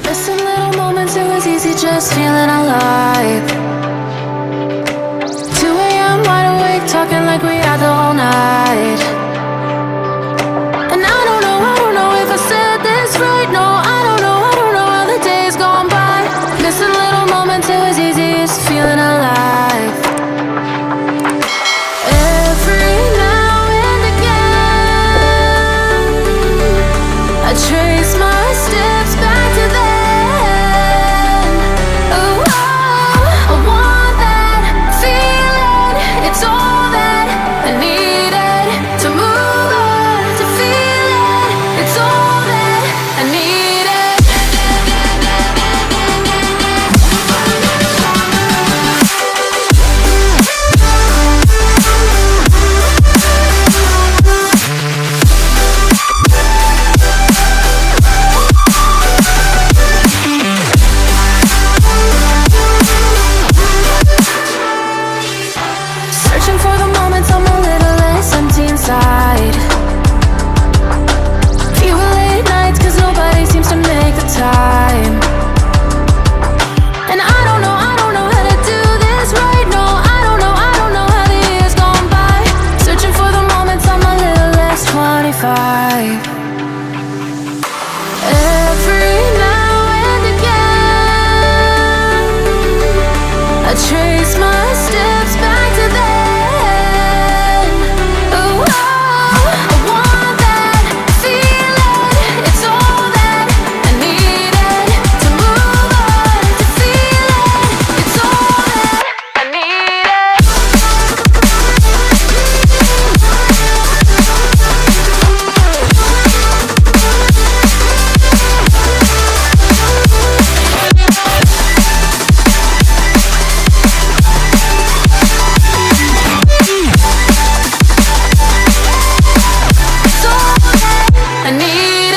Missing little moments, it was easy just feeling alive. 2 a.m. wide awake, talking like we had the whole night. And I don't know if I said this right. No, I don't know how the days gone by. Missing little moments, it was easy just feeling alive. Every now and again, I trace my steps back to then. Oh, I want that feeling. It's all that I needed to move on, to feel it. It's all that I needed. Searching for the moments I'm a little less empty inside. Fewer late nights, cause nobody seems to make the time. And I don't know how to do this right. No, I don't know how the years gone by. Searching for the moments I'm a little less 25. Every now and again, I trace my steps back to then. Oh, I want that feeling. It's all that I needed to move on, to feel it. It's all that I needed. It's all that I needed.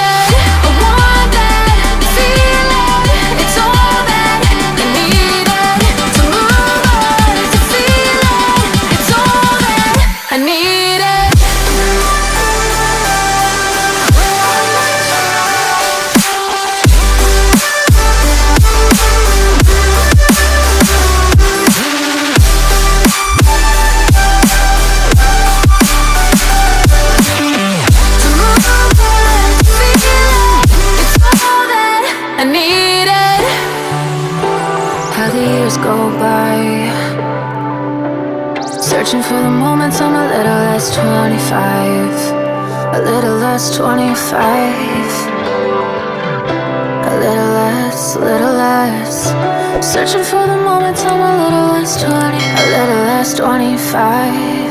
I want that feeling. It's all that I needed to move on, to feel it. It's all that I needed. To move on, to feel it. It's all that I needed. How the years go by, searching for the moments I'm a little less 25. A little less 25. A little less. Searching for the moments I'm a little less 20. A little less 25.